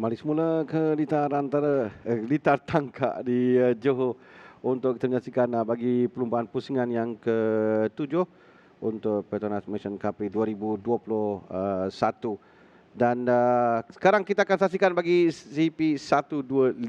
Kembali semula ke Litar Tangkak di Johor untuk kita menyaksikan bagi perlumbaan pusingan yang ke-7 untuk Petronas Malaysian Cup 2021. Dan sekarang kita akan saksikan bagi CP125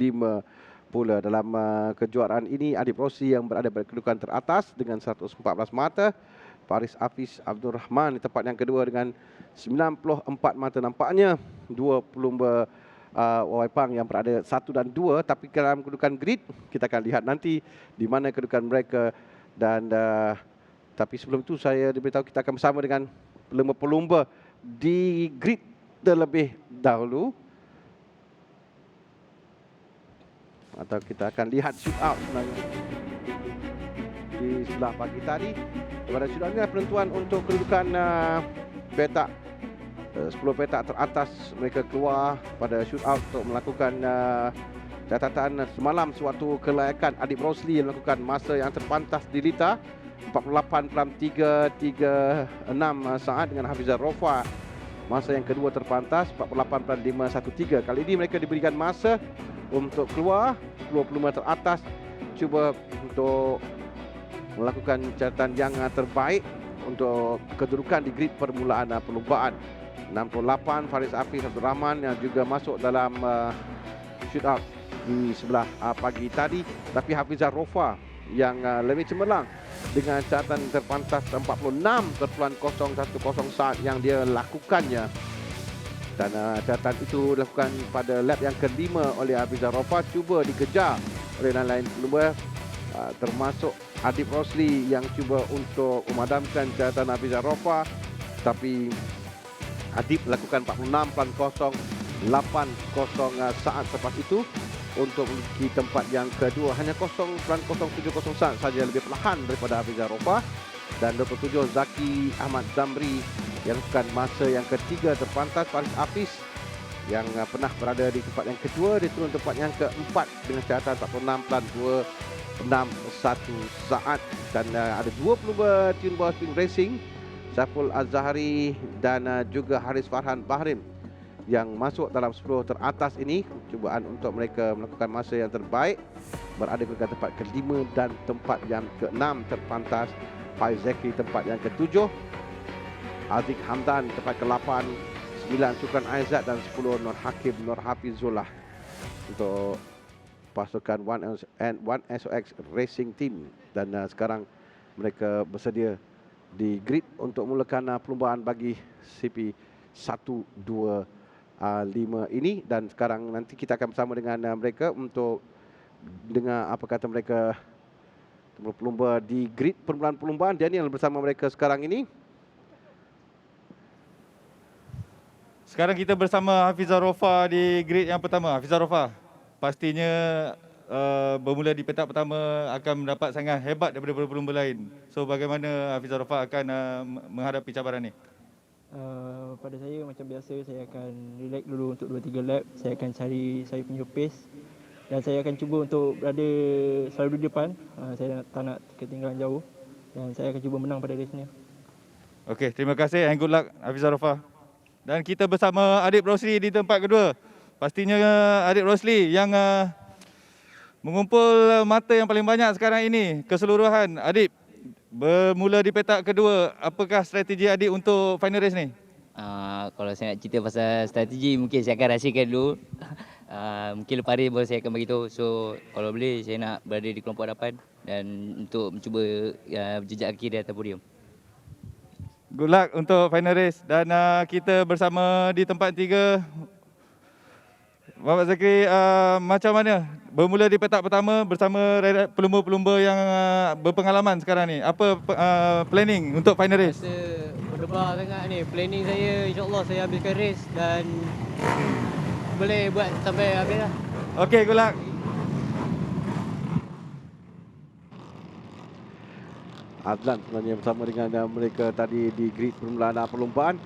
pula dalam kejuaraan ini. Adib Rosli yang berada pada kedudukan teratas dengan 114 mata. Faris Hafiz Abdul Rahman di tempat yang kedua dengan 94 mata. Nampaknya dua pelumba Wawai Pang yang berada 1 dan 2, tapi dalam kedudukan grid kita akan lihat nanti di mana kedudukan mereka. Dan tapi sebelum itu saya diberitahu kita akan bersama dengan pelumba-pelumba di grid terlebih dahulu, atau kita akan lihat shoot out sebenarnya di sebelah pagi tadi. Pada shoot out ini penentuan untuk kedudukan petak 10 petak teratas. Mereka keluar pada shootout untuk melakukan catatan semalam suatu kelayakan. Adib Rosli yang melakukan masa yang terpantas di Lita 48.336 saat dengan Hafizah Rofa masa yang kedua terpantas 48.513. Kali ini mereka diberikan masa untuk keluar 10 pelumba teratas, cuba untuk melakukan catatan yang terbaik untuk kedudukan di grid permulaan perlumbaan. 68 Faris Hafiz Abdul Rahman yang juga masuk dalam shootout di sebelah pagi tadi. Tapi Hafizah Rofa yang lebih cemerlang dengan catatan terpantas 46.010 saat yang dia lakukannya. Dan catatan itu dilakukan pada lap yang kelima oleh Hafizah Rofa. Cuba dikejar oleh lain-lain pelumba, termasuk Adib Rosli yang cuba untuk memadamkan catatan Hafizah Rofa. Tapi Adib melakukan 46.080 saat selepas itu untuk memiliki tempat yang kedua. Hanya 0.070 saat saja lebih perlahan daripada Hafizah Rofa. Dan 27 Zaki Ahmad Zamri yang melakukan masa yang ketiga terpantas. Faris Hafiz yang pernah berada di tempat yang kedua, dia turun tempat yang keempat dengan catatan 46.261 saat. Dan ada dua pelumba Tune Bawah Spin Racing, Saiful Az-Zahari dan juga Haris Farhan Bahrim yang masuk dalam 10 teratas ini. Cubaan untuk mereka melakukan masa yang terbaik, berada di tempat kelima dan tempat yang keenam terpantas. Faiz Zaki tempat yang ketujuh, Aziz Hamdan tempat ke-8, 9 Sukran Aizat dan 10 Nur Hakim Nur Hafizullah untuk pasukan 1SOX Racing Team. Dan sekarang mereka bersedia di grid untuk mulakan perlumbaan bagi CP125 ini. Dan sekarang nanti kita akan bersama dengan mereka untuk dengar apa kata mereka pelumba di grid permulaan perlumbaan. Daniel bersama mereka sekarang ini. Sekarang kita bersama Hafizah Rofa di grid yang pertama. Hafizah Rofa, pastinya bermula di petak pertama akan mendapat sangat hebat daripada pelumba lain. So bagaimana Hafizah Rofa akan menghadapi cabaran ni? Pada saya macam biasa, saya akan relax dulu untuk 2-3 lap. Saya akan cari saya punya pace dan saya akan cuba untuk berada selalu di depan. Saya tak nak ketinggalan jauh dan saya akan cuba menang pada race ni. Okey, terima kasih and good luck Hafizah Rofa. Dan kita bersama Adib Rosli di tempat kedua. Pastinya Adib Rosli yang mengumpul mata yang paling banyak sekarang ini keseluruhan. Adib, bermula di petak kedua, apakah strategi Adib untuk final race ni? Kalau saya nak cerita pasal strategi, mungkin saya akan rahsiakan dulu. Mungkin lepas race baru saya akan beritahu. So kalau boleh saya nak berada di kelompok hadapan dan untuk mencuba jejak kaki di atas podium. Good luck untuk final race. Dan kita bersama di tempat 3, Bapak Zakri, macam mana bermula di petak pertama bersama pelumba-pelumba yang berpengalaman sekarang ni? Apa planning untuk final race? Rasa berdebar sangat ni. Planning saya, insyaAllah saya habiskan race dan boleh buat sampai habis lah. Okey, good luck. Adlan sebenarnya bersama dengan mereka tadi di grid permulaan perlumbaan.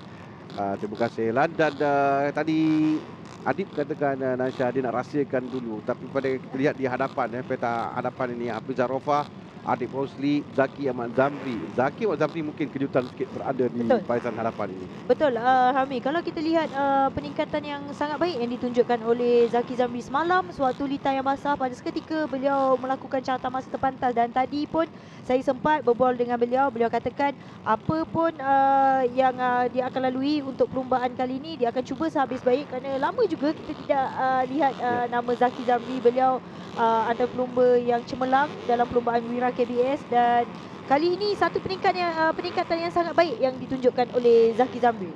Terima kasih Lan. Dan tadi Adib katakan Nasya dia nak rahsiakan dulu, tapi pada kita lihat di hadapan peta hadapan ini Hafizah Rofa Adib Rosli, Zaki Ahmad Zamri. Zaki Ahmad Zamri mungkin kejutan sikit berada di Betul. barisan hadapan ini. Betul, Rami. Kalau kita lihat peningkatan yang sangat baik yang ditunjukkan oleh Zaki Zamri semalam sewaktu lita yang basah, pada seketika beliau melakukan carta masa terpantas, dan tadi pun saya sempat berbual dengan beliau. Beliau katakan apa pun yang dia akan lalui untuk perlumbaan kali ini, dia akan cuba sehabis baik, kerana lama juga kita tidak lihat nama Zaki Zamri. Beliau antara pelumba yang cemerlang dalam perlumbaan Wira KBS, dan kali ini satu peningkatan yang sangat baik yang ditunjukkan oleh Zaki Zamri.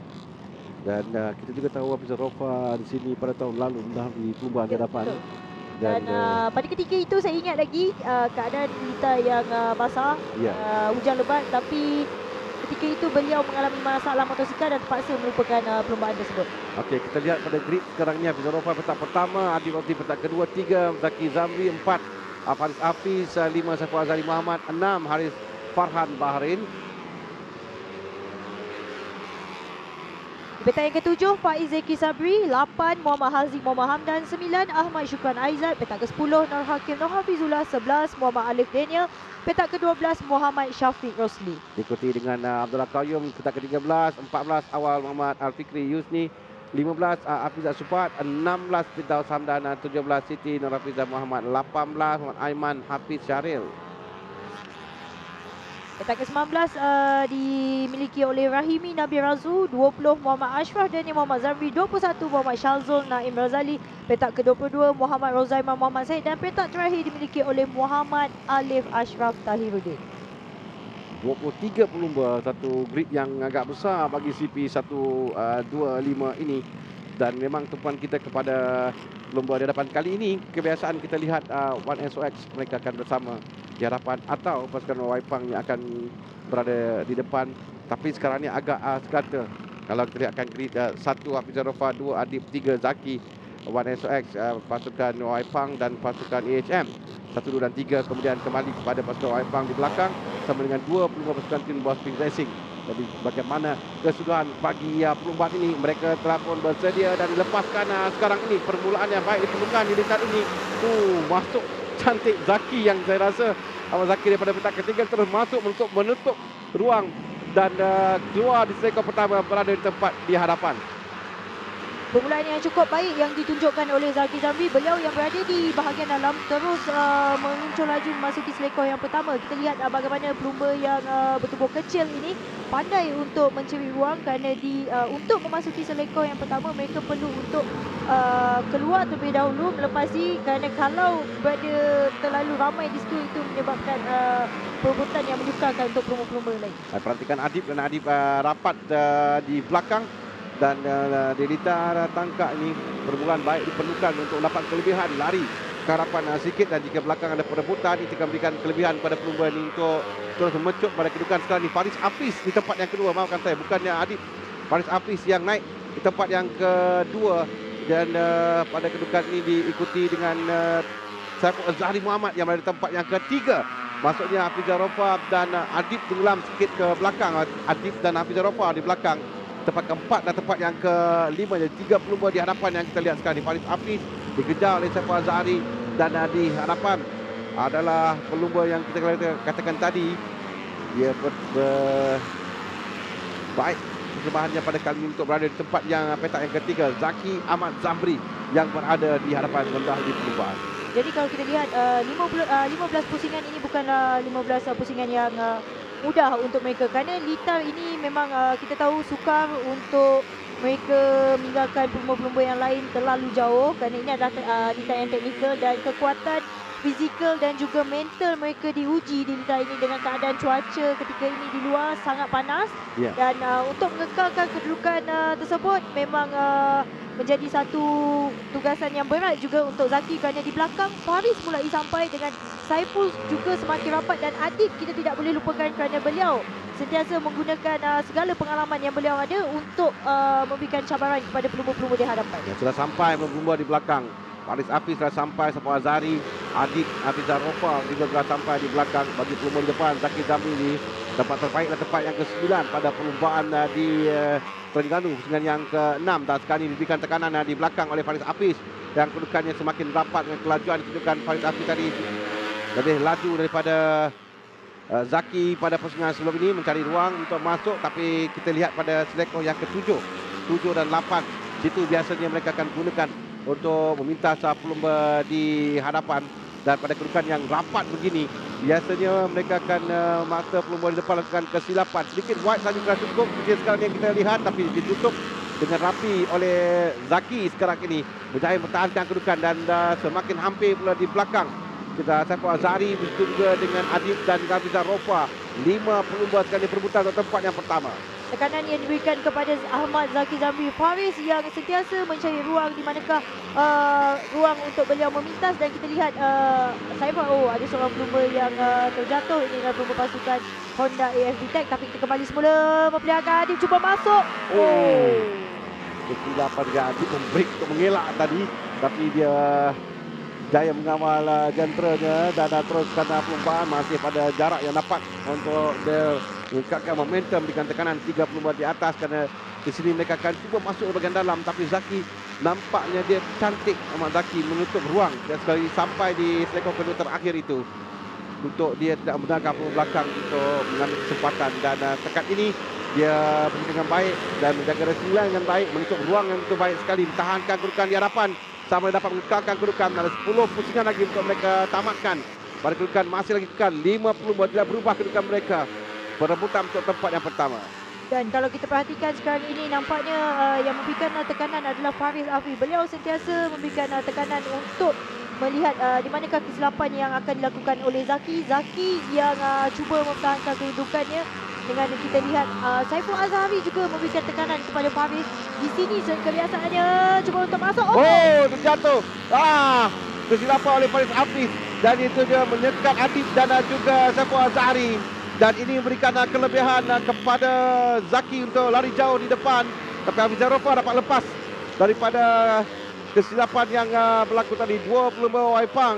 Dan kita juga tahu Hafizah Rofa di sini pada tahun lalu mendahului perlumbaan Ya, hadapan. betul. Dan pada ketika itu saya ingat lagi keadaan lita yang basah, Ya. hujan lebat, tapi ketika itu beliau mengalami masalah motosikal dan terpaksa melupakan perlumbaan tersebut. Okey, kita lihat pada grid sekarang ni Hafizah Rofa petak pertama, Adib Rosli petak kedua, 3 Zaki Zamri, 4 Faris Hafiz, 5 Saiful Azhari Muhammad, 6 Haris Farhan Bahrain. Di petak yang ketujuh, Faiz Zeki Sabri, 8 Muhammad Haziq Muhammad Hamdan, 9 Ahmad Syukran Aizat, petak ke-10 Nur Hakim Nur Hafizullah, 11 Muhammad Alif Daniel, petak ke-12 Muhammad Syafiq Rosli. Diikuti dengan Abdullah Qayyum petak ke-13, 14 Awal Muhammad Al-Fikri Yusni, 15 Hafizah Supat, 16 Firdaus Hamdana, 17 Siti Nur Hafizah Muhammad, 18 Muhammad Aiman Hafiz Syaril. Petak ke-19 dimiliki oleh Rahimi Nabi Razu, 20 Muhammad Ashraf Daniel Muhammad Zamri, 21 Muhammad Syazul Naim Razali, petak ke-22 Muhammad Rozaiman Muhammad Said, dan petak terakhir dimiliki oleh Muhammad Alif Ashraf Tahiruddin. 23 pelumba, satu grid yang agak besar bagi CP 125 ini, dan memang tumpuan kita kepada pelumba di hadapan kali ini. Kebiasaan kita lihat 1SOX mereka akan bersama di hadapan, atau pasukan Waipang yang akan berada di depan. Tapi sekarang ni agak sekata. Kalau kita lihatkan grid 1 Hafizah Rofa, 2 Adib, 3 Zaki, 1SOX pasukan Waipang dan pasukan AHM 1, 2 dan 3, kemudian kembali kepada pasukan Waipang di belakang sama dengan 2 pelumba pasukan tim Bawah Spring Racing. Jadi bagaimana kesudahan bagi perlumbaan ini, mereka telah pun bersedia dan dilepaskan sekarang ini. Permulaan yang baik diperlukan di lintasan ini. Masuk cantik Zaki, yang saya rasa Ahmad Zaki daripada petak ketiga terus masuk untuk menutup ruang dan keluar di selekor pertama, berada di tempat di hadapan. Permulaan yang cukup baik yang ditunjukkan oleh Zaki Zamri. Beliau yang berada di bahagian dalam terus menguncur laju memasuki selekor yang pertama. Kita lihat bagaimana pelumba yang bertubuh kecil ini pandai untuk mencari ruang, kerana untuk memasuki selekor yang pertama mereka perlu untuk keluar terlebih dahulu melepasi, kerana kalau berada terlalu ramai di situ itu menyebabkan perebutan yang menyukarkan untuk pelumba-pelumba lain. Perhatikan Adib, dan Adib rapat di belakang. Dan Delita tangkap ini permulaan baik diperlukan untuk dapat kelebihan lari ke harapan sikit, dan jika belakang ada perebutan itu akan memberikan kelebihan pada pelumba ini untuk terus memecut pada kedudukan sekarang ini. Faris Hafiz di tempat yang kedua, maafkan saya, bukannya Adib. Faris Hafiz yang naik di tempat yang kedua, dan pada kedudukan ini diikuti dengan Saiful Azhari Muhammad yang berada di tempat yang ketiga. Maksudnya Hafizah Rofa dan Adib tenggelam sikit ke belakang. Adib dan Hafizah Rofa di belakang tempat keempat dan tempat yang kelima. Jadi 3 pelumba di hadapan yang kita lihat sekarang ni. Faris Hafiz dikejar oleh Saiful Azhari, dan di hadapan adalah pelumba yang kita katakan tadi dia baik persembahannya pada kali ini untuk berada di tempat yang petak yang ketiga. Zaki Ahmad Zamri yang berada di hadapan mendahului perlumbaan. Jadi kalau kita lihat 15 pusingan ini bukanlah 15 pusingan yang mudah untuk mereka, kerana litar ini memang kita tahu sukar untuk mereka meninggalkan pelumba-pelumba yang lain terlalu jauh, kerana ini adalah litar yang teknikal, dan kekuatan fizikal dan juga mental mereka diuji di litar ini dengan keadaan cuaca ketika ini di luar sangat panas. Dan untuk mengekalkan kedudukan tersebut memang menjadi satu tugasan yang berat juga untuk Zaki, kerana di belakang Faris mulai sampai dengan Saiful juga semakin rapat, dan Adib kita tidak boleh lupakan kerana beliau sentiasa menggunakan segala pengalaman yang beliau ada untuk memberikan cabaran kepada pelumba-pelumba di hadapan. Sudah sampai pelumba di belakang. Faris Hafiz telah sampai, Saiful Azhari, Adib, Hafizah Rofa juga telah sampai di belakang. Bagi pelumba di depan, Zaki Zamri di tempat terbaik dan tempat yang ke-9 pada perlumbaan di Terengganu pusingan yang ke-6. Dan sekarang ini diberikan tekanan di belakang oleh Faris Hafiz, yang kedudukannya semakin rapat dengan kelajuan. Tunjukkan Faris Hafiz tadi lebih laju daripada Zaki pada pusingan sebelum ini mencari ruang untuk masuk, tapi kita lihat pada selekoh yang ke-7, 7 dan 8, situ biasanya mereka akan gunakan untuk meminta pelumba di hadapan. Dan pada kedudukan yang rapat begini, biasanya mereka akan mata pelumba di depan lakukan kesilapan. Sedikit wide saja telah cukup seperti sekarang yang kita lihat, tapi ditutup dengan rapi oleh Zaki sekarang ini. Berjaya mempertahankan kedudukan dan semakin hampir pula di belakang. Kita Saiful Azhari begitu juga dengan Adib dan Hafizah Rofa. 5 pelumba sekali perebutan untuk tempat yang pertama. Tekanan yang diberikan kepada Ahmad Zaki Zamri. Faris yang sentiasa mencari ruang di manakah ruang untuk beliau memintas, dan kita lihat Saiful, ada seorang pelumba yang terjatuh. Ini adalah pelumba pasukan Honda AFB Tech, tapi kita kembali semula memperlihatkan Adib cuba masuk. Kesilapan dia Adib membreak untuk mengelak tadi, tapi dia jaya mengawal jenteranya dan teruskan pelumbaan masih pada jarak yang dapat untuk dia mengekatkan momentum dengan tekanan 3 pelumba di atas, kerana di sini mereka akan cuba masuk ke bahagian dalam, tapi Zaki nampaknya dia cantik. Ahmad Zaki menutup ruang dan sekali sampai di selekoh kedua terakhir itu untuk dia tidak membenarkan pelumba belakang untuk mengambil kesempatan, dan tekat ini dia bermain dengan baik dan menjaga resilan dengan baik, menutup ruang yang begitu baik sekali, mempertahankan kedudukan di hadapan sampai dapat mengekalkan kedudukan. Ada 10 pusingan lagi untuk mereka tamatkan. Pada kedudukan masih lagi kekal 50 tidak berubah kedudukan mereka. Perebutan untuk tempat yang pertama. Dan kalau kita perhatikan sekarang ini, nampaknya yang memberikan tekanan adalah Faris Afi. Beliau sentiasa memberikan tekanan untuk melihat di manakah kesilapan yang akan dilakukan oleh Zaki. Zaki yang cuba mempertahankan kedudukannya. Dengan kita lihat Saiful Azhari juga memberikan tekanan kepada Faris. Di sini kebiasaannya cuba untuk masuk. Terjatuh. Kesilapan oleh Faris Hafiz, dan itu dia menyekat Adib dan juga Saiful Azhari. Dan ini memberikan kelebihan kepada Zaki untuk lari jauh di depan. Tapi Hafizah Rofa dapat lepas daripada kesilapan yang berlaku tadi. 2 pelumba Waipang,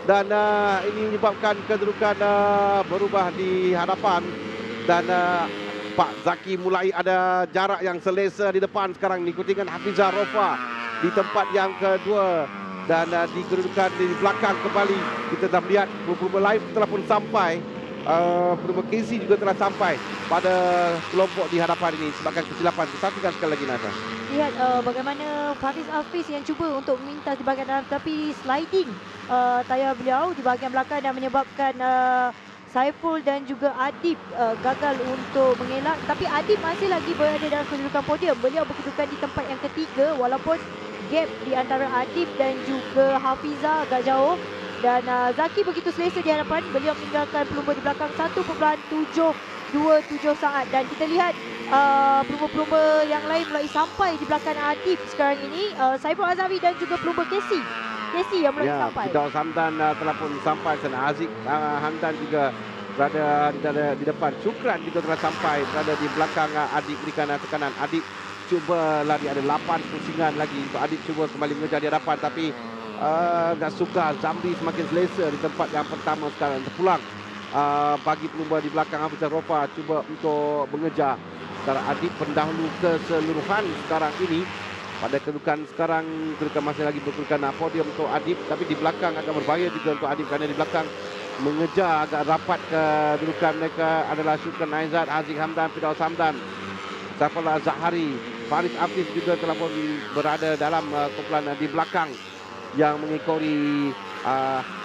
dan ini menyebabkan kedudukan berubah di hadapan. Dan Pak Zaki mulai ada jarak yang selesa di depan sekarang, diikuti dengan Hafizah Rofa di tempat yang kedua. Dan di kedudukan di belakang kembali kita dah melihat pelumba lain telah pun sampai. Pelumba Casey juga telah sampai pada kelompok di hadapan ini sebabkan kesilapan. Saksikan sekali lagi Nasa. Lihat bagaimana Faris Hafiz yang cuba untuk memintas di bahagian dalam, tapi sliding tayar beliau di bahagian belakang dan menyebabkan Saiful dan juga Adib gagal untuk mengelak. Tapi Adib masih lagi berada dalam kedudukan podium. Beliau berkedudukan di tempat yang ketiga, walaupun gap di antara Adib dan juga Hafizah agak jauh. Dan Zaki begitu selesa di hadapan. Beliau meninggalkan pelumba di belakang 1.727 saat. Dan kita lihat pelumba-pelumba yang lain mulai sampai di belakang Adib sekarang ini. Saiful Azhari dan juga pelumba Casey yang mulai sampai. Firdaus Hamdan telah pun sampai sana. Aziz Hamdan juga berada di depan. Syukran juga telah sampai, berada di belakang Adib, berikan tekanan. Adib cuba lari, ada 8 pusingan lagi untuk Adib cuba kembali mengejar di hadapan, tapi tak suka. Zamri semakin selesa di tempat yang pertama sekarang. Terpulang bagi pelumba di belakang Hafizah Rofa cuba untuk mengejar. Sekarang Adib pendahulu keseluruhan sekarang ini. Pada kedudukan sekarang, kedudukan masih lagi berkedudukan podium untuk Adib, tapi di belakang agak berbahaya juga untuk Adib, kerana di belakang mengejar agak rapat kedudukan mereka adalah Syukran Aizat, Aziz Hamdan, Firdaus Hamdan, Saiful Azhari, Faris Hafiz juga telah pun berada dalam kumpulan di belakang yang mengikuti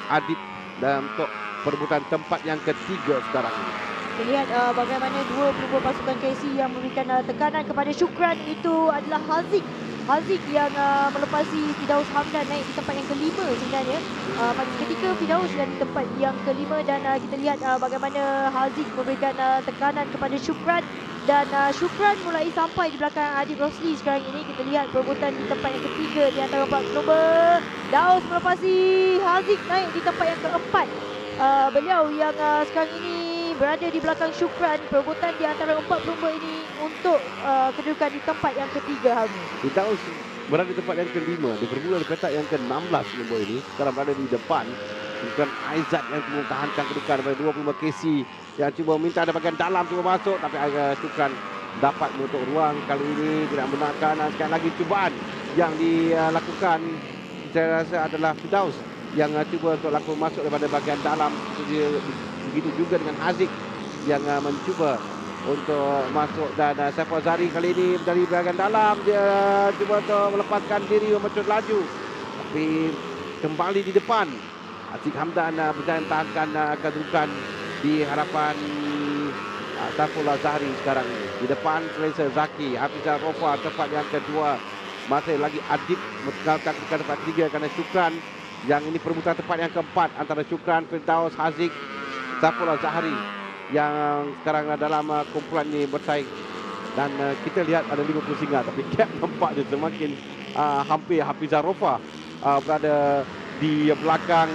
Adib dan untuk perebutan tempat yang ketiga sekarang ini. Kita lihat bagaimana 2 pelumba pasukan KC yang memberikan tekanan kepada Syukran. Itu adalah Haziq yang melepasi Firdaus Hamdan naik di tempat yang kelima sebenarnya. Pada ketika Firdaus yang di tempat yang kelima, dan kita lihat bagaimana Haziq memberikan tekanan kepada Syukran. Dan Syukran mulai sampai di belakang Adib Rosli sekarang ini. Kita lihat perebutan di tempat yang ketiga di antara 4 pelumba. Daus melepasi Haziq naik di tempat yang keempat. Beliau yang sekarang ini berada di belakang Syukran. Perebutan di antara 4 pelumba ini untuk kedudukan di tempat yang ketiga. Firdaus berada di tempat yang kelima. Dia bermula di petak yang ke-16 pelumba ini. Sekarang berada di depan. Bukan Aizat yang cuba mempertahankan kedudukan daripada 2 pelumba KC yang cuba minta ada bagian dalam cuba masuk, tapi Syukran dapat menutup ruang. Kali ini tidak benarkan. Sekali lagi cubaan yang dilakukan saya rasa adalah Firdaus yang cuba untuk lakukan masuk daripada bahagian dalam. Dia Begitu juga dengan Haziq yang mencuba untuk masuk, dan Saiful Zahri kali ini dari bahagian dalam dia cuba untuk melepaskan diri memecut laju, tapi kembali di depan Aziz Hamdan berjaya tahankan kedudukan di hadapan Saifullah Zahri sekarang ini. Di depan selesa Zaki, Hafizah Rofa tempat yang kedua, masih lagi Adib meninggalkan tempat ketiga kerana Syukran. Yang ini perebutan tempat yang keempat antara Syukran, Firdaus, Haziq, Saifullah Zahri yang sekarang dalam kumpulan ini bersaing. Dan kita lihat ada 5 pusingan, tapi gap nampaknya semakin hampir. Hafizah Rofa berada di belakang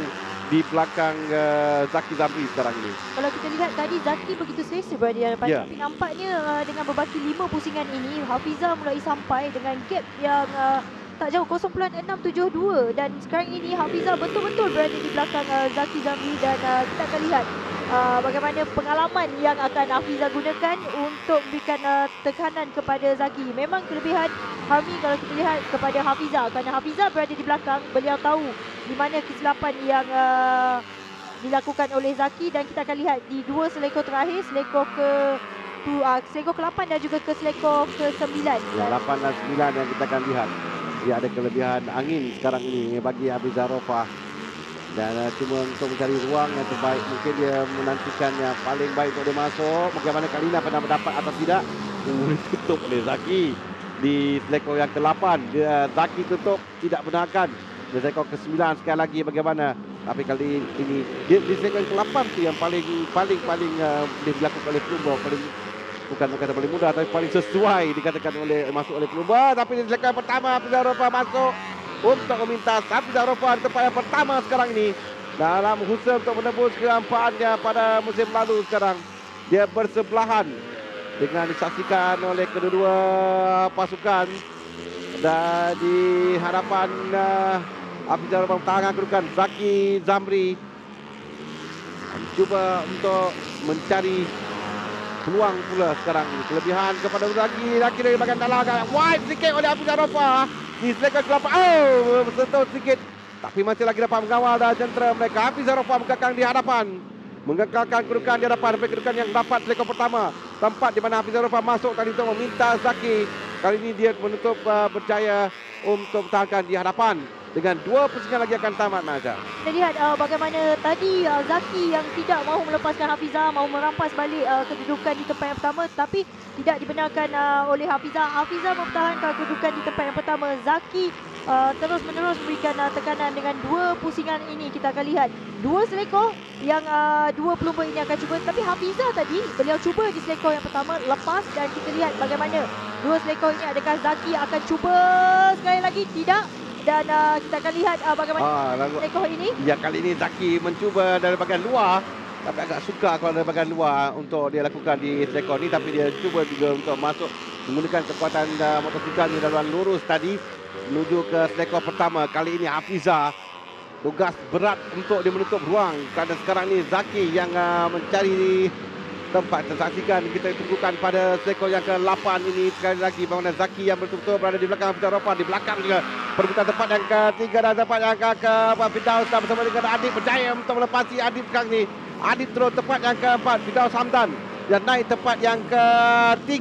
Zaki Zamri sekarang ini. Kalau kita lihat tadi Zaki begitu selesa berada di hadapan, tapi nampaknya dengan berbaki 5 pusingan ini Hafizah mulai sampai dengan gap yang tak jauh 0.672, dan sekarang ini Hafizah betul-betul berada di belakang Zaki Zamri, dan kita akan lihat bagaimana pengalaman yang akan Hafizah gunakan untuk memberikan tekanan kepada Zaki. Memang kelebihan Harmi kalau kita lihat kepada Hafizah, kerana Hafizah berada di belakang, beliau tahu di mana kesilapan yang dilakukan oleh Zaki, dan kita akan lihat di 2 selekor terakhir, selekor ke-8 dan juga ke selekor ke-9. Ya, 8 dan 9 yang kita akan lihat. Dia ada kelebihan angin sekarang ini bagi Hafizah Rofa. Dan cuma untuk mencari ruang yang terbaik, mungkin dia menantikan yang paling baik untuk dia masuk. Bagaimana kali ini pernah mendapat atau tidak, ditutup oleh Zaki di selekor yang ke-8. Zaki tutup, tidak benarkan. Di selekor ke-9 sekali lagi bagaimana. Tapi kali ini di selekor yang ke-8 tu yang paling boleh dilakukan oleh Plumbo. Bukan kata paling mudah, tapi paling sesuai dikatakan masuk oleh Plumbo. Tapi di selekor yang pertama Hafizah Rofa masuk untuk meminta Hafizah Rofa di tempat yang pertama sekarang ini dalam usaha untuk menebus kehampaannya pada musim lalu. Sekarang dia bersebelahan dengan disaksikan oleh kedua-dua pasukan, dan di hadapan Hafizah Rofa bertahan kedudukan. Zaki Zamri cuba untuk mencari peluang pula sekarang. Kelebihan kepada Zaki dari bahagian dalam, wide sikit oleh Hafizah Rofa di selekor ke-8. Bersentuh sedikit, tapi masih lagi dapat mengawal dan jentera mereka. Hafizah Rofa mengekalkan di hadapan, mengekalkan kedudukan di hadapan. Kedudukan yang dapat selekor pertama, tempat di mana Hafizah Rofa masuk tadi untuk meminta Zaki. Kali ini dia menutup berjaya untuk bertahankan di hadapan. Dengan 2 pusingan lagi akan tamat, Naja. Kita lihat bagaimana tadi Zaki yang tidak mahu melepaskan Hafizah, mahu merampas balik kedudukan di tempat yang pertama, tapi tidak dibenarkan oleh Hafizah. Hafizah mempertahankan kedudukan di tempat yang pertama. Zaki terus-menerus memberikan tekanan dengan 2 pusingan ini. Kita akan lihat 2 selekor yang 2 pelumba ini akan cuba, tapi Hafizah tadi beliau cuba di selekor yang pertama lepas, dan kita lihat bagaimana 2 selekor ini. Adakah Zaki akan cuba sekali lagi? Tidak. Dan kita akan lihat bagaimana selekor ini. Ya, kali ini Zaki mencuba dari bahagian luar, tapi agak suka kalau dari bahagian luar untuk dia lakukan di selekor ini. Tapi dia cuba juga untuk masuk menggunakan kekuatan motosikal di dalam lurus tadi menuju ke selekor pertama. Kali ini Hafizah tugas berat untuk dia menutup ruang, kerana sekarang ini Zaki yang mencari tempat. Tersaksikan kita tunggukan pada selekor yang ke-8 ini sekali lagi bagaimana Zaki yang betul-betul berada di belakang Hafizah Rofa. Di belakang juga perebutan tempat yang ke-3 dan tempat yang ke-4 Firdaus bersama dengan Adib berjaya untuk melepasi Adib sekarang ni. Adib terus tempat yang ke-4, Firdaus Hamdan yang naik tempat yang ke-3.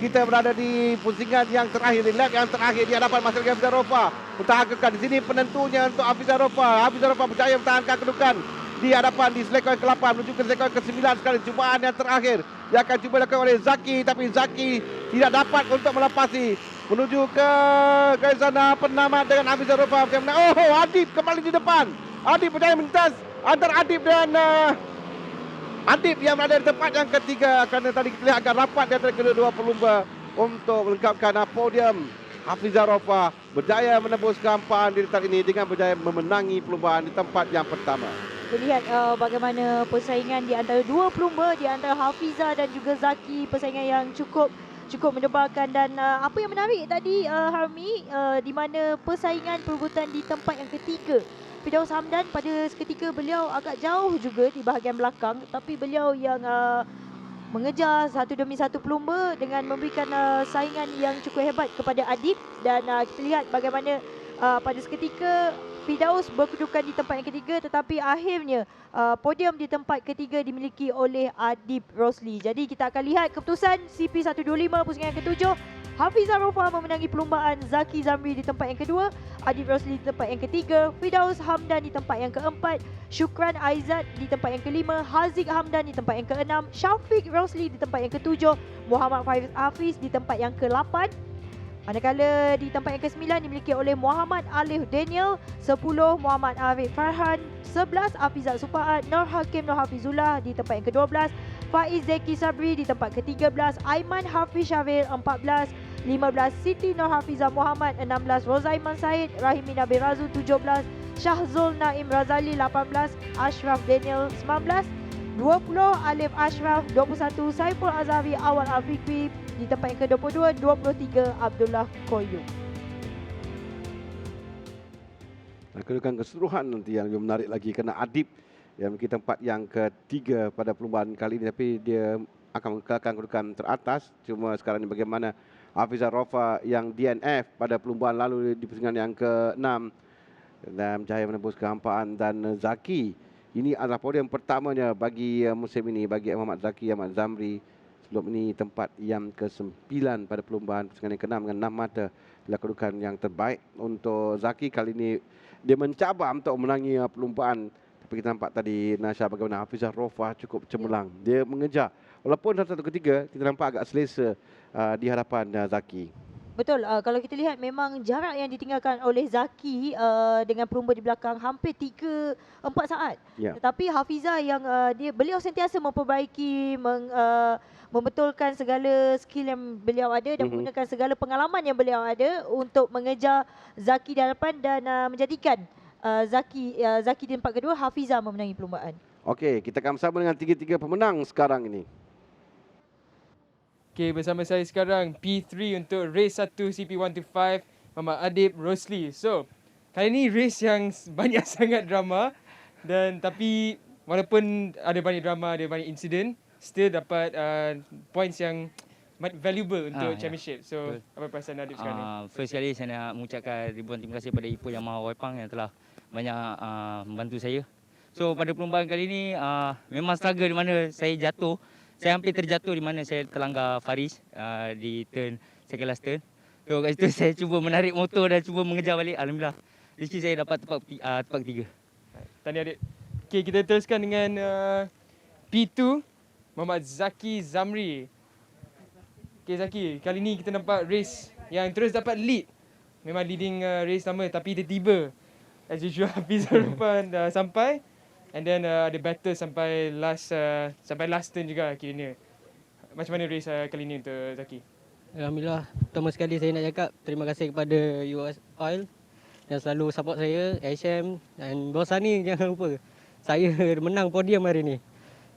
Kita berada di pusingan yang terakhir, di lap yang terakhir di hadapan masing-masing Hafizah Rofa. Pertahankan di sini penentunya untuk Hafizah Rofa. Hafizah Rofa berjaya mempertahankan kedudukan di hadapan di selekor yang ke-8 menuju ke selekor ke-9 sekali. Cubaan yang terakhir yang akan cuba dilakukan oleh Zaki, tapi Zaki tidak dapat untuk melepasi menuju ke sana. Penamat dengan Hafizah Rofa. Adib kembali di depan. Adib berjaya mentas antara Adib dan Adib yang berada di tempat yang ketiga, kerana tadi kita lihat agak rapat di antara kedua-dua pelumba untuk melengkapkan podium. Hafizah Rofa berjaya menembus kehampaan di tempat ini dengan berjaya memenangi perlumbaan di tempat yang pertama. Kita lihat bagaimana persaingan di antara 2 pelumba, di antara Hafizah dan juga Zaki. Persaingan yang cukup mendebarkan, dan apa yang menarik tadi Harmi, di mana persaingan perebutan di tempat yang ketiga. Firdaus Hamdan pada seketika beliau agak jauh juga di bahagian belakang, tapi beliau yang mengejar satu demi satu pelumba dengan memberikan saingan yang cukup hebat kepada Adib. Dan kita lihat bagaimana pada seketika Firdaus berkedudukan di tempat yang ketiga, tetapi akhirnya podium di tempat ketiga dimiliki oleh Adib Rosli. Jadi kita akan lihat keputusan CP125 pusingan yang ketujuh. Hafizah Rofa memenangi perlumbaan, Zaki Zamri di tempat yang kedua, Adib Rosli di tempat yang ketiga, Firdaus Hamdan di tempat yang keempat, Syukran Aizat di tempat yang kelima, Haziq Hamdan di tempat yang keenam, Syafiq Rosli di tempat yang ketujuh, Muhammad Faiz Hafiz di tempat yang ke-8. Manakala di tempat yang ke-9 dimiliki oleh Muhammad Alif Daniel, 10 Muhammad Arif Farhan, 11 Hafizat Sufaat, Nur Hakim Nur Hafizullah di tempat yang ke-12, Faiz Zeki Sabri di tempat ke-13, Aiman Hafiz Syaril 14, 15 Siti Nur Hafizah Muhammad, 16 Rozaiman Said, Rahimi Nabil Razu 17, Syahzul Naim Razali 18, Ashraf Daniel 19, 20 Alif Ashraf, 21 Saiful Azhari Awal Al-Fikri di tempat yang ke-22, 23 Abdullah Koyum. Kedudukan keseluruhan nanti yang lebih menarik lagi kerana Adib yang memiliki tempat yang ketiga pada perlumbaan kali ini, tapi dia akan mengekalkan kedudukan teratas. Cuma sekarang ini bagaimana Hafizah Rofa yang DNF pada perlumbaan lalu di pusingan yang ke-6 dan berjaya menembus kehampaan, dan Zaki ini adalah podium pertamanya bagi musim ini bagi Muhammad Zaki Ahmad Zamri. Sebelum ini tempat yang ke-9 pada perlumbaan pusingan yang ke-6 dengan 6 mata adalah kedudukan yang terbaik untuk Zaki. Kali ini dia mencabar untuk menangi perlumbaan, tapi kita nampak tadi Nasha bagaimana Hafizah Rofa cukup cemerlang. Dia mengejar walaupun satu ketiga kita nampak agak selesa di hadapan Zaki. Betul, kalau kita lihat memang jarak yang ditinggalkan oleh Zaki dengan perumba di belakang hampir 3-4 saat. Ya. Tetapi Hafizah yang beliau sentiasa memperbaiki, membetulkan segala skill yang beliau ada dan menggunakan segala pengalaman yang beliau ada untuk mengejar Zaki di hadapan dan menjadikan Zaki di tempat kedua, Hafizah memenangi perlumbaan. Okey, kita akan bersama dengan tiga-tiga pemenang sekarang ini. Okay, bersama saya sekarang P3 untuk race 1 CP125 Muhammad Adib Rosli. So, kali ni race yang banyak sangat drama, dan tapi walaupun ada banyak drama, ada banyak insiden, still dapat points yang valuable untuk championship. So, apa perasaan Adib sekarang ni? First kali saya nak mengucapkan ribuan terima kasih pada Ipoh Yang Maha Waipang yang telah banyak membantu saya. So, pada perlumbaan kali ni memang struggle di mana saya jatuh. Saya hampir terjatuh di mana saya terlanggar Faris di turn, second last turn. So kat situ saya cuba menarik motor dan cuba mengejar balik. Alhamdulillah, rezeki saya dapat tempat ketiga. Tahniah Adib. Okay, kita teruskan dengan P2 Muhammad Zaki Zamri. Okay Zaki, kali ni kita nampak race yang terus dapat lead. Memang leading race lama, tapi tiba-tiba as usual Hafizah Rofa dah sampai. And then ada battle sampai last turn juga akhirnya. Macam mana race kali ni untuk Zaki? Alhamdulillah, pertama sekali saya nak cakap terima kasih kepada US Oil yang selalu support saya, HM dan bos Sani, jangan lupa. Saya menang podium hari ni.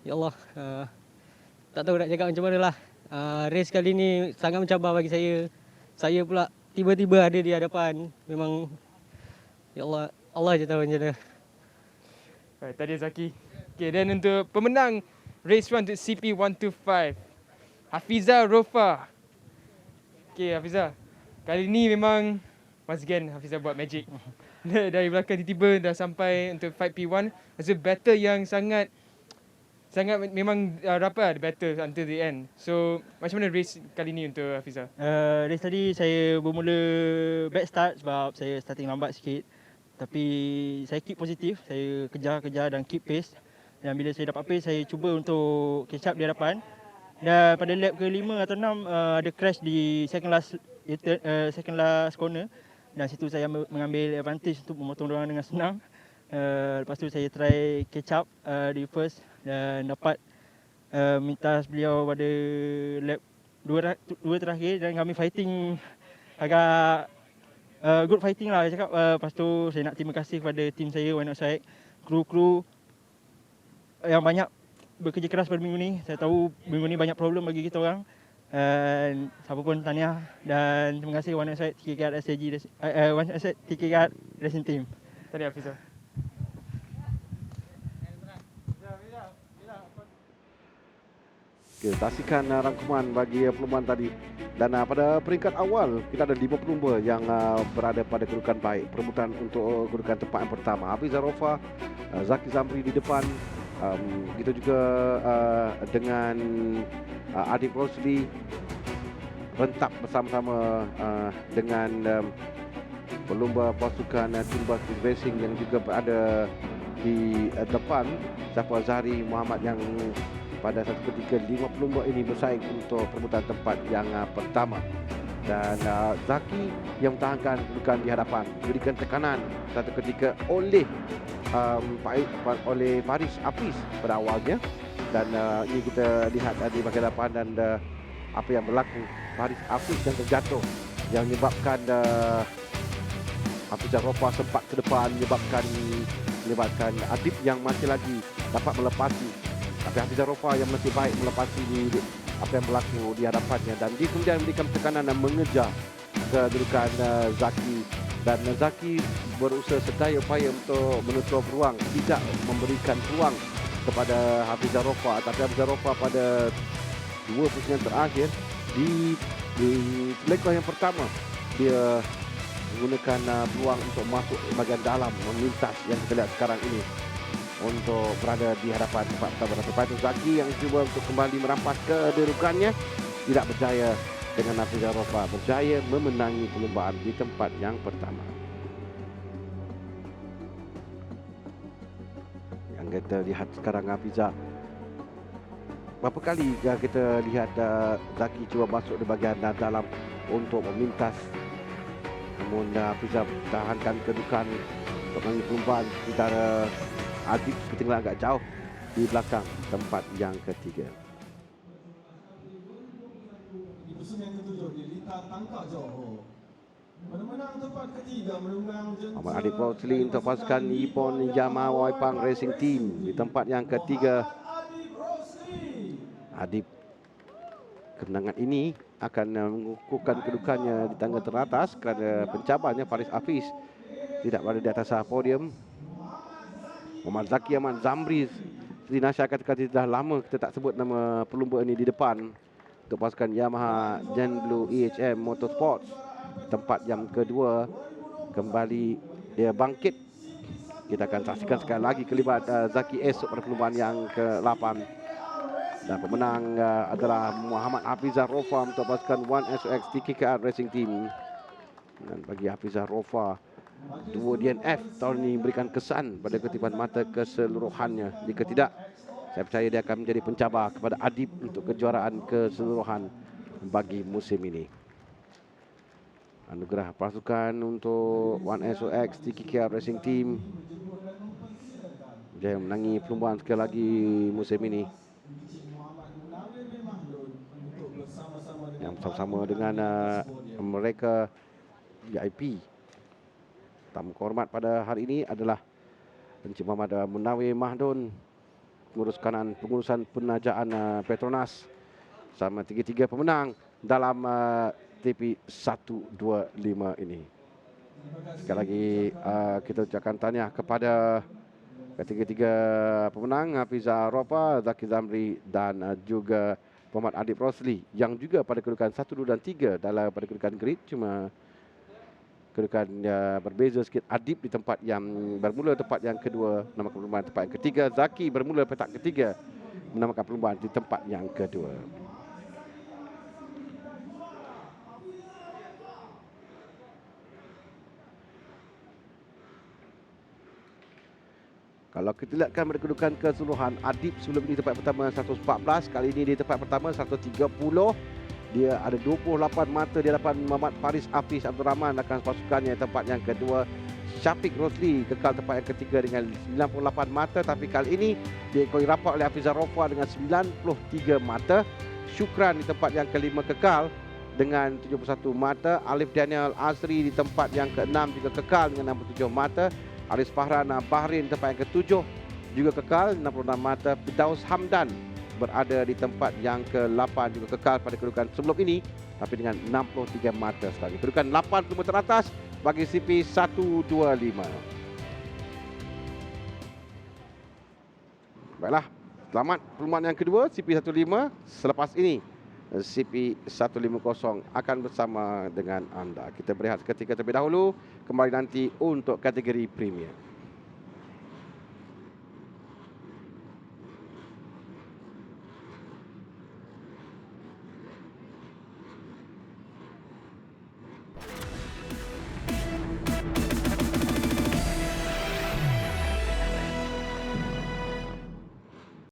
Ya Allah, tak tahu nak cakap macam mana lah. Race kali ni sangat mencabar bagi saya. Saya pula tiba-tiba ada di hadapan. Memang, ya Allah, Allah je tahu macam mana. Tadi Zaki. Okay, dan untuk pemenang race 1 untuk CP125, Hafizah Rofa. Okay Hafizah, kali ni memang once again Hafizah buat magic. Dari belakang tiba-tiba dah sampai untuk fight P1. Rasa battle yang sangat memang rapat battle until the end. So macam mana race kali ni untuk Hafizah? Race tadi saya bermula bad start sebab saya starting lambat sikit. Tapi saya keep positif, saya kejar dan keep pace. Dan bila saya dapat pace, saya cuba untuk catch up di hadapan. Dan pada lap ke-5 atau 6 ada crash di second last corner. Dan situ saya mengambil advantage untuk memotong diorang dengan senang. Lepas tu saya try catch up di first dan dapat mintas beliau pada lap 2 terakhir, dan kami fighting agak good fighting lah saya cakap. Lepas tu saya nak terima kasih kepada tim saya, Why Not Side, kru-kru yang banyak bekerja keras pada minggu ni. Saya tahu minggu ni banyak problem bagi kita orang. Siapa pun tahniah dan terima kasih Why Not Side, TKR SAG, Why Not Side, TKR Racing Team. Tahniah Hafizah. Okay, saksikan rangkuman bagi perlumbaan tadi. Dan pada peringkat awal kita ada 5 pelumba yang berada pada kedudukan baik. Perebutan untuk kedudukan tempat yang pertama, Hafizah Rofa, Zaki Zamri di depan. Begitu juga dengan Adib Rosli rentap bersama-sama dengan pelumba pasukan Timbas Racing yang juga berada di depan, Zafar Zahri Muhammad, yang pada satu ketika 5 pelumba ini bersaing untuk perebutan tempat yang pertama. Dan Zaki yang mempertahankan kedudukan di hadapan, diberikan tekanan satu ketika oleh Faris Hafiz pada awalnya. Dan ini kita lihat di bahagian depan dan apa yang berlaku. Faris Hafiz yang terjatuh yang menyebabkan Hafizah Rofa sempat ke depan, menyebabkan Adib yang masih lagi dapat melepasi. Tapi Hafizah Rofa yang masih baik melepasi apa yang berlaku di hadapannya, dan dia kemudian memberikan tekanan dan mengejar kedudukan Zaki. Dan Zaki berusaha sedaya upaya untuk menutup ruang, tidak memberikan ruang kepada Hafizah Rofa. Tapi Hafizah Rofa pada 2 pusingan terakhir di leg yang pertama dia menggunakan peluang untuk masuk bahagian dalam, memintas yang kita lihat sekarang ini untuk berada di hadapan tempat pertama. Lepas itu Zaki yang cuba untuk kembali merampas kedudukannya, tidak berjaya dengan Hafizah Rofa berjaya memenangi perlombaan di tempat yang pertama. Yang kita lihat sekarang Hafizah, berapa kali kita lihat Zaki cuba masuk di bahagian dalam untuk memintas, namun Hafizah tahankan kedudukan untuk menangani perlombaan, sementara Adib ketinggalan agak jauh di belakang tempat yang ketiga. Di pusingan ketujuh di Lita Tangkak Johor. Menang tempat ketiga menunggang Muhammad Adib Rosli untuk pasukan Nippon Yamaha Waipang Racing Team di tempat yang ketiga. Adib, kemenangan ini akan mengukuhkan kedudukannya di tangga teratas kerana pencabarnya Faris Hafiz tidak berada di atas podium. Muhammad Zaki Ahmad Zamri, Sri Nasha katakan dah lama kita tak sebut nama pelumba ini di depan untuk pasukan Yamaha Gen Blue EHM Motorsports. Tempat yang kedua kembali dia bangkit. Kita akan saksikan sekali lagi kelibat Zaki esok pada perlumbaan yang ke-8. Dan pemenang adalah Muhammad Hafizah Rofa untuk pasukan 1SOX TKKR Racing Team. Dan bagi Hafizah Rofa, 2 DNF tahun ini memberikan kesan pada ketipan mata keseluruhannya. Jika tidak, saya percaya dia akan menjadi pencabar kepada Adib untuk kejuaraan keseluruhan bagi musim ini. Anugerah pasukan untuk 1SOX TKKR Racing Team. Dia menangi perlombaan sekali lagi musim ini, yang bersama-sama dengan mereka VIP. Tamu kehormat pada hari ini adalah Encik Muhammad Munawir Mahdun, pengurus kanan pengurusan penajaan Petronas, sama 3 pemenang dalam TP 125 ini. Sekali lagi kita ucapkan tahniah kepada ketiga pemenang, Hafizah Rofa, Zaki Zamri dan juga Muhammad Adib Rosli, yang juga pada kedudukan 1, 2 dan 3 dalam pada kedudukan grid, cuma kedudukan berbeza sikit. Adib di tempat yang bermula tempat yang kedua menamakan perlombaan tempat yang ketiga. Zaki bermula petak ketiga menamakan perlombaan di tempat yang kedua. Kalau kita lihatkan pada kedudukan keseluruhan, Adib sebelum ini tempat pertama 114, kali ini di tempat pertama 130. Dia ada 28 mata di hadapan Muhammad Faris Hafiz Abdul Rahman akan pasukannya. Tempat yang kedua, Syafiq Rosli kekal tempat yang ketiga dengan 98 mata. Tapi kali ini diikut rapat oleh Hafizah Rofa dengan 93 mata. Syukran di tempat yang kelima kekal dengan 71 mata. Alif Daniel Azri di tempat yang keenam juga kekal dengan 67 mata. Aris Fahran Bahrain tempat yang ketujuh juga kekal 66 mata. Firdaus Hamdan berada di tempat yang ke-8 juga kekal pada kedudukan sebelum ini tapi dengan 63 mata sekali. Kedudukan 80 teratas bagi CP 125. Baiklah, selamat perlombaan yang kedua CP 125. Selepas ini CP150 akan bersama dengan anda. Kita berehat seketika terlebih dahulu, kembali nanti untuk kategori Premier.